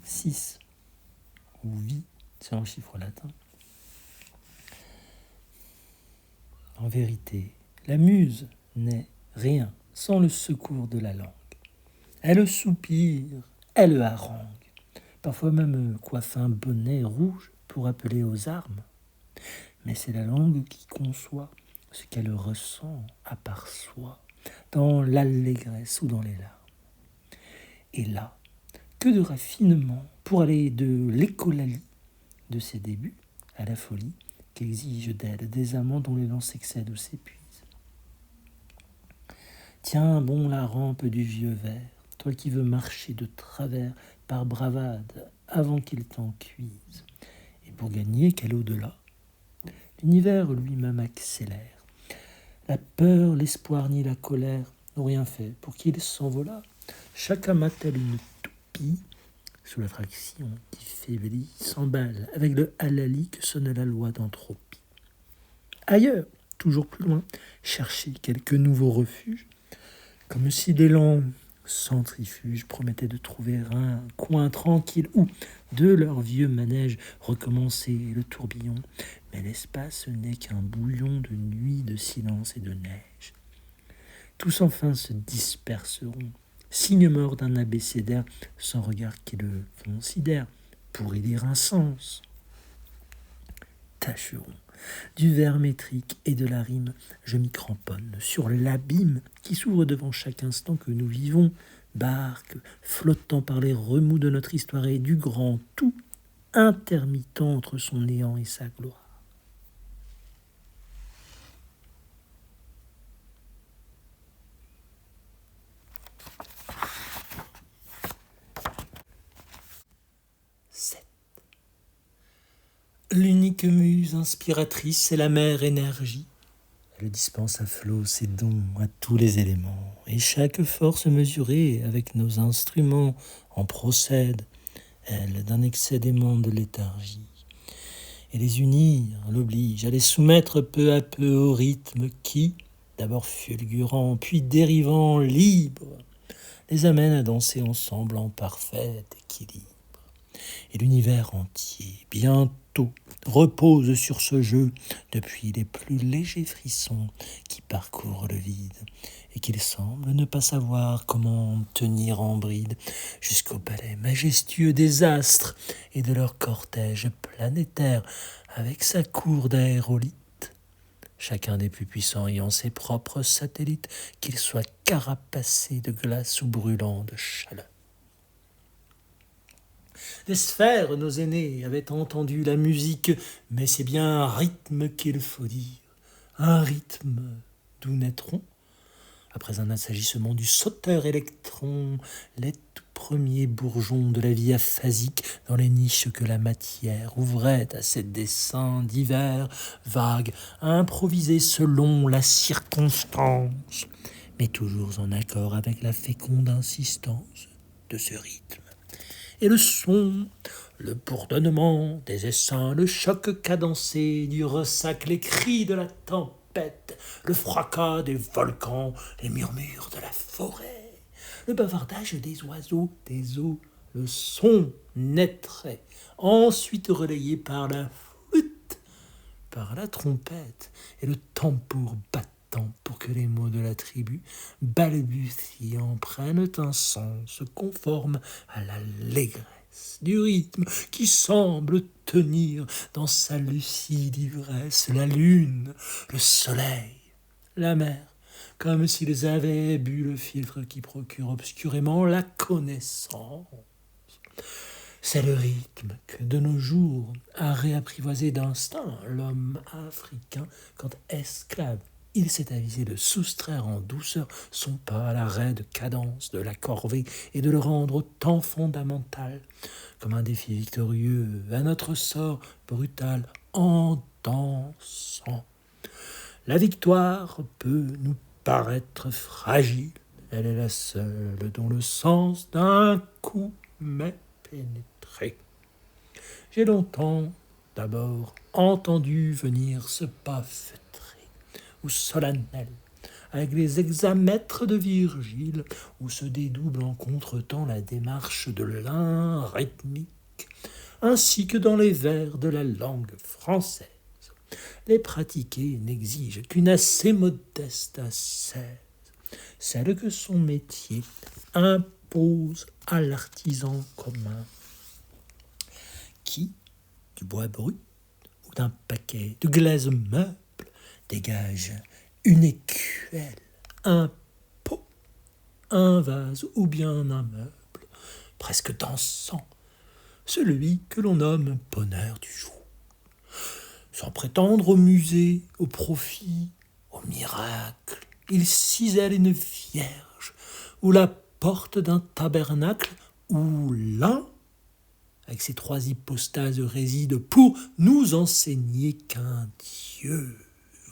6, ou vie, c'est un chiffre latin. En vérité, la muse n'est rien sans le secours de la langue. Elle soupire, elle harangue, parfois même coiffe un bonnet rouge pour appeler aux armes. Mais c'est la langue qui conçoit ce qu'elle ressent à part soi, dans l'allégresse ou dans les larmes. Et là, que de raffinement pour aller de l'écolalie de ses débuts à la folie qu'exige d'elle des amants dont l'élan s'excède ou s'épuise. Tiens bon la rampe du vieux ver, toi qui veux marcher de travers par bravade avant qu'il t'en cuise. Et pour gagner quel au-delà, l'univers lui-même accélère. La peur, l'espoir ni la colère n'ont rien fait pour qu'il s'envolât. Chaque âme a-t-elle une toupie sous l'attraction qui faiblit, s'emballe avec le halali que sonne la loi d'entropie. Ailleurs, toujours plus loin, chercher quelques nouveaux refuges, comme si l'élan centrifuge promettait de trouver un coin tranquille où, de leur vieux manège, recommencer le tourbillon. Mais l'espace n'est qu'un bouillon de nuit, de silence et de neige. Tous enfin se disperseront, signe mort d'un abécédaire, sans regard qui le considère, pour y lire un sens. Tâcherons du vers métrique et de la rime, je m'y cramponne sur l'abîme qui s'ouvre devant chaque instant que nous vivons, barque flottant par les remous de notre histoire et du grand tout, intermittent entre son néant et sa gloire. L'unique muse inspiratrice, c'est la mère énergie. Elle dispense à flot ses dons à tous les éléments, et chaque force mesurée avec nos instruments en procède, elle, d'un excédément de léthargie. Et les unir l'oblige à les soumettre peu à peu au rythme qui, d'abord fulgurant, puis dérivant libre, les amène à danser ensemble en parfait équilibre. Et l'univers entier, bientôt, repose sur ce jeu depuis les plus légers frissons qui parcourent le vide et qu'il semble ne pas savoir comment tenir en bride jusqu'au ballet majestueux des astres et de leur cortège planétaire avec sa cour d'aérolites, chacun des plus puissants ayant ses propres satellites, qu'ils soient carapacés de glace ou brûlants de chaleur. Des sphères, nos aînés avaient entendu la musique, mais c'est bien un rythme qu'il faut dire. Un rythme d'où naîtront, après un assagissement du sauteur électron, les tout premiers bourgeons de la vie aphasique dans les niches que la matière ouvrait à ses dessins divers, vagues, improvisés selon la circonstance, mais toujours en accord avec la féconde insistance de ce rythme. Et le son, le bourdonnement des essaims, le choc cadencé du ressac, les cris de la tempête, le fracas des volcans, les murmures de la forêt, le bavardage des oiseaux, des eaux, le son naîtrait, ensuite relayé par la flûte, par la trompette et le tambour battant pour que les mots de la tribu, balbutiant, prennent un sens conforme à l'allégresse du rythme qui semble tenir dans sa lucide ivresse la lune, le soleil, la mer, comme s'ils avaient bu le filtre qui procure obscurément la connaissance. C'est le rythme que, de nos jours, a réapprivoisé d'instinct l'homme africain quand, esclave, il s'est avisé de soustraire en douceur son pas à la raide cadence de la corvée et de le rendre autant fondamental comme un défi victorieux à notre sort brutal en dansant. La victoire peut nous paraître fragile, elle est la seule dont le sens d'un coup m'est pénétré. J'ai longtemps, d'abord, entendu venir ce pas feutré ou solennel, avec les hexamètres de Virgile, où se dédouble en contretemps la démarche de l'un rythmique, ainsi que dans les vers de la langue française. Les pratiquer n'exigent qu'une assez modeste ascèse, celle que son métier impose à l'artisan commun, qui, du bois brut ou d'un paquet de glaise meuble, dégage une écuelle, un pot, un vase ou bien un meuble, presque dansant, celui que l'on nomme bonheur du jour. Sans prétendre au musée, au profit, au miracle, il cisèle une vierge ou la porte d'un tabernacle où l'un, avec ses 3 hypostases, réside pour nous enseigner qu'un Dieu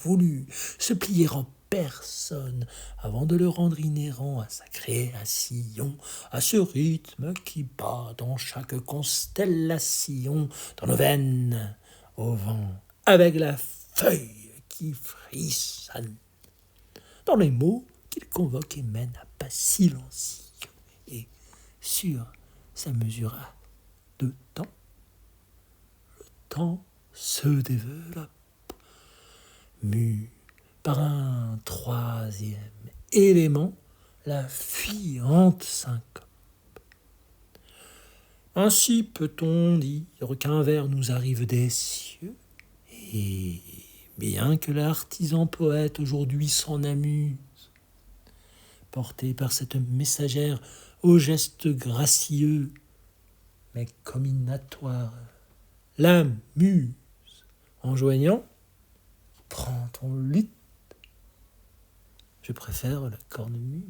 voulut se plier en personne avant de le rendre inhérent à sa création, à ce rythme qui bat dans chaque constellation, dans nos veines, au vent, avec la feuille qui frissonne, dans les mots qu'il convoque et mène à pas silencieux, et sur sa mesure à 2 temps, le temps se développe, mu par un 3e élément, la fuyante syncope. Ainsi peut-on dire qu'un vers nous arrive des cieux, et bien que l'artisan poète aujourd'hui s'en amuse, porté par cette messagère aux gestes gracieux, mais comminatoire, la muse, enjoignant « Prends ton luth », je préfère la cornemuse.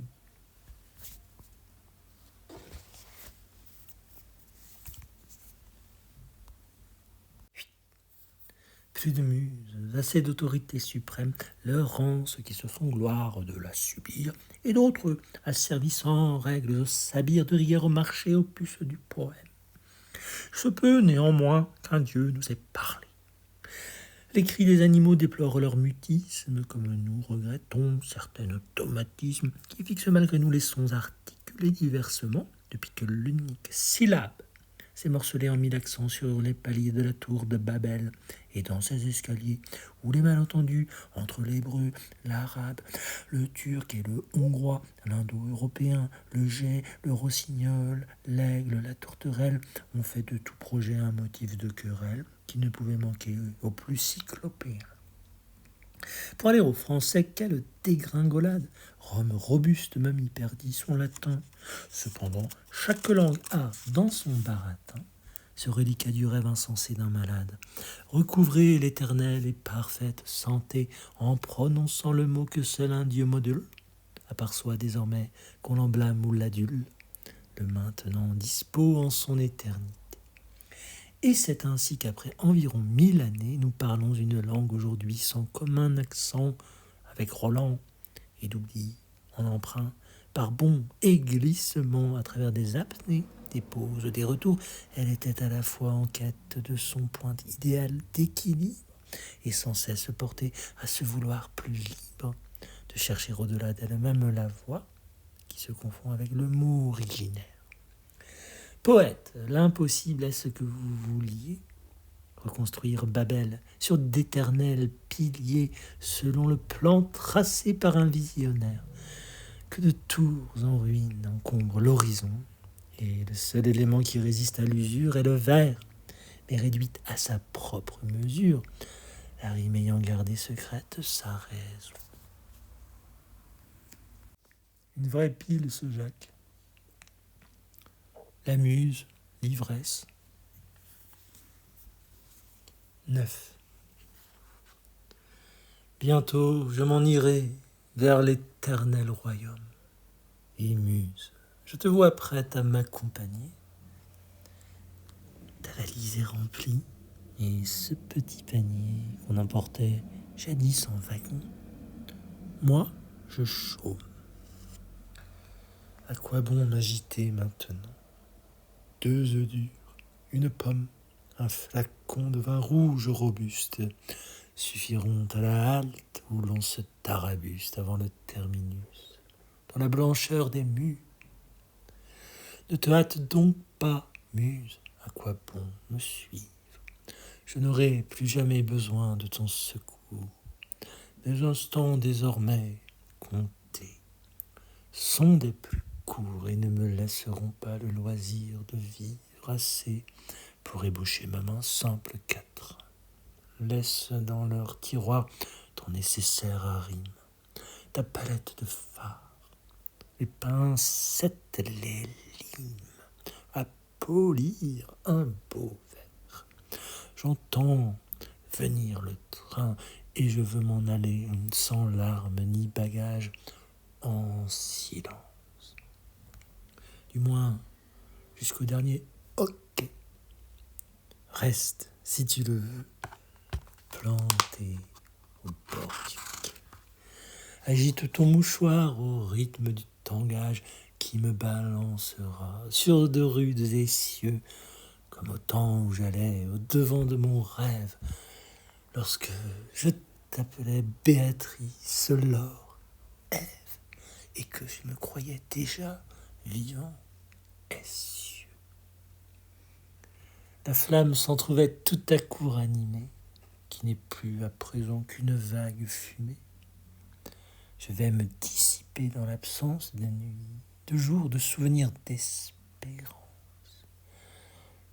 Plus de muses, assez d'autorité suprême, leur rend ceux qui se font gloire de la subir, et d'autres asservissent en règle au sabir de rigueur au marché opus du poème. Se peut néanmoins qu'un Dieu nous ait parlé. Les cris des animaux déplorent leur mutisme, comme nous regrettons certains automatismes qui fixent malgré nous les sons articulés diversement, depuis que l'unique syllabe s'est morcelée en 1000 accents sur les paliers de la tour de Babel et dans ces escaliers où les malentendus entre l'hébreu, l'arabe, le turc et le hongrois, l'indo-européen, le jet, le rossignol, l'aigle, la tourterelle ont fait de tout projet un motif de querelle qui ne pouvait manquer aux plus cyclopéens. Pour aller au français, quelle dégringolade! Rome robuste même y perdit son latin. Cependant, chaque langue a, dans son baratin, ce reliquat du rêve insensé d'un malade. Recouvrez l'éternelle et parfaite santé en prononçant le mot que seul un Dieu module, à part soi désormais, qu'on l'en blâme ou l'adule, le maintenant dispo en son éternité. Et c'est ainsi qu'après environ 1000 années, nous parlons une langue aujourd'hui sans commun accent, avec Roland et d'oubli en emprunt, par bond et glissement à travers des apnées, des pauses, des retours. Elle était à la fois en quête de son point idéal d'équilibre et sans cesse portée à se vouloir plus libre, de chercher au-delà d'elle-même la voix qui se confond avec le mot originaire. Poète, l'impossible est ce que vous vouliez, reconstruire Babel sur d'éternels piliers selon le plan tracé par un visionnaire. Que de tours en ruine encombrent l'horizon, et le seul élément qui résiste à l'usure est le vers, mais réduite à sa propre mesure, la rime ayant gardé secrète sa raison. Une vraie pile, ce Jacques. La muse, l'ivresse. 9. Bientôt je m'en irai vers l'éternel royaume. Et muse, je te vois prête à m'accompagner. Ta valise est remplie, et ce petit panier qu'on emportait jadis en wagon, moi je chôme. À quoi bon m'agiter maintenant? 2 œufs durs, une pomme, un flacon de vin rouge robuste, suffiront à la halte où l'on se tarabuste avant le terminus, dans la blancheur des mues. Ne te hâte donc pas, muse, à quoi bon me suivre? Je n'aurai plus jamais besoin de ton secours. Les instants désormais comptés sont des plus courts et ne me laisseront pas le loisir de vivre assez pour ébaucher ma main simple 4. Laisse dans leur tiroir ton nécessaire à rime, ta palette de fard, les pincettes, les limes, à polir un beau verre. J'entends venir le train et je veux m'en aller sans larmes ni bagages, en silence. Du moins, jusqu'au dernier OK. Reste, si tu le veux, planté au bord du quai. Agite ton mouchoir au rythme du tangage qui me balancera sur de rudes essieux, comme au temps où j'allais au devant de mon rêve, lorsque je t'appelais Béatrice, Laure, Ève, et que je me croyais déjà vivant et cieux. La flamme s'en trouvait tout à coup ranimée, qui n'est plus à présent qu'une vague fumée. Je vais me dissiper dans l'absence des nuits, de jours, de souvenirs, d'espérance,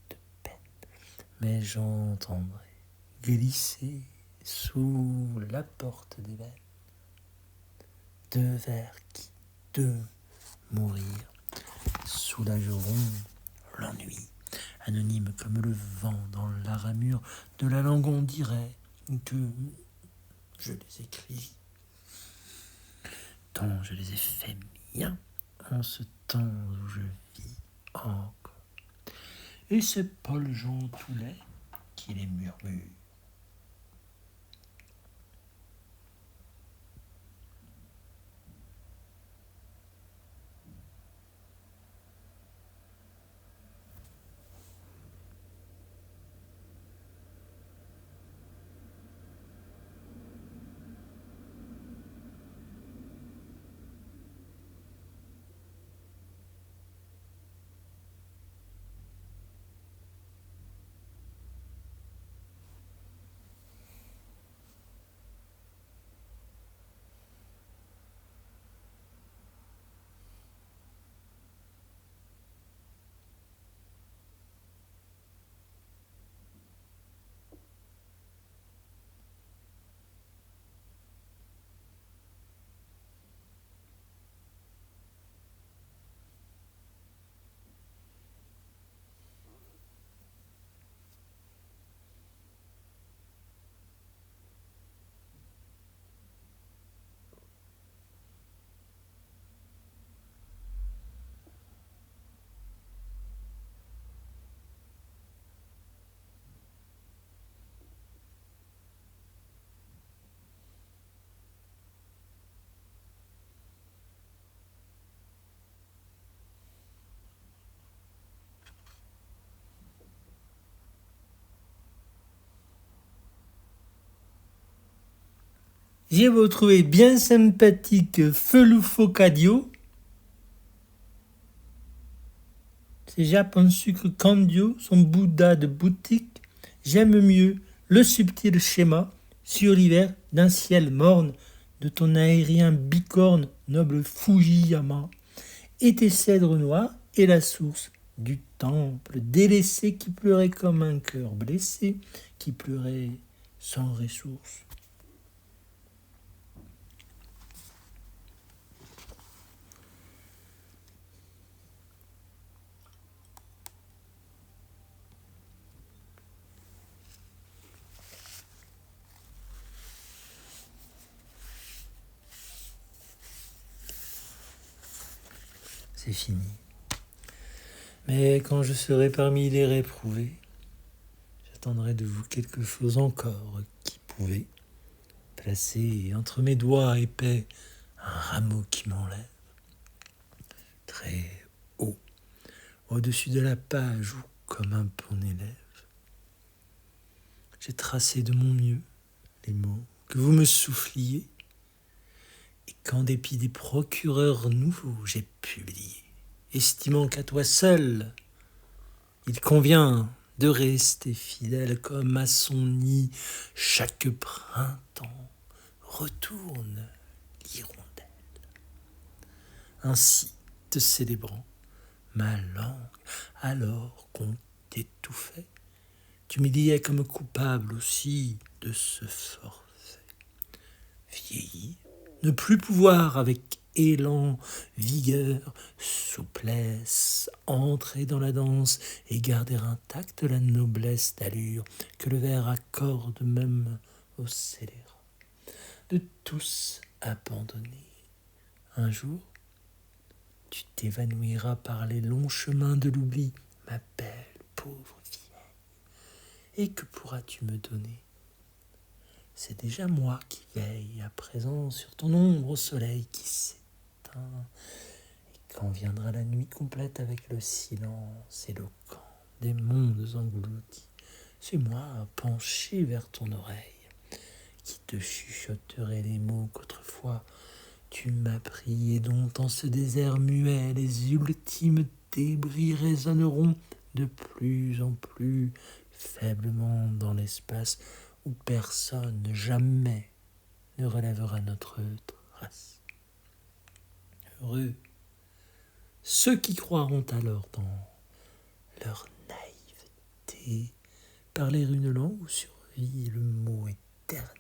de peine. Mais j'entendrai glisser sous la porte des veines deux vers qui, de mourir, soulageront l'ennui. Anonyme comme le vent dans la ramure de la langue, on dirait que je les écrivis, tant je les ai fait miens en ce temps où je vis encore. Et c'est Paul Jean Toulet qui les murmure. J'ai retrouvé bien sympathique Feloufo Cadio. C'est Jap en sucre candio, son Bouddha de boutique. J'aime mieux le subtil schéma sur l'hiver d'un ciel morne de ton aérien bicorne, noble Fujiyama, et tes cèdres noirs et la source du temple délaissé qui pleurait comme un cœur blessé, qui pleurait sans ressources. C'est fini. Mais quand je serai parmi les réprouvés, j'attendrai de vous quelque chose encore qui pouvait placer entre mes doigts épais un rameau qui m'enlève, très haut, au-dessus de la page où, comme un bon élève, j'ai tracé de mon mieux les mots que vous me souffliez, et qu'en dépit des procureurs nouveaux j'ai publié, estimant qu'à toi seul il convient de rester fidèle comme à son nid chaque printemps retourne l'hirondelle. Ainsi te célébrant ma langue, alors qu'on t'étouffait, tu m'oubliais comme coupable aussi de ce forfait. Vieillir, ne plus pouvoir avec élan, vigueur, souplesse, entrer dans la danse et garder intacte la noblesse d'allure que le vers accorde même aux scélérats. De tous abandonnés, un jour, tu t'évanouiras par les longs chemins de l'oubli, ma belle pauvre vieille. Et que pourras-tu me donner? C'est déjà moi qui veille à présent sur ton ombre au soleil qui s'éteint. Et quand viendra la nuit complète avec le silence éloquent des mondes engloutis, c'est moi penché vers ton oreille qui te chuchoterai les mots qu'autrefois tu m'as pris et dont en ce désert muet les ultimes débris résonneront de plus en plus faiblement dans l'espace où personne jamais ne relèvera notre trace. Heureux ceux qui croiront alors dans leur naïveté parler une langue où survit le mot éternel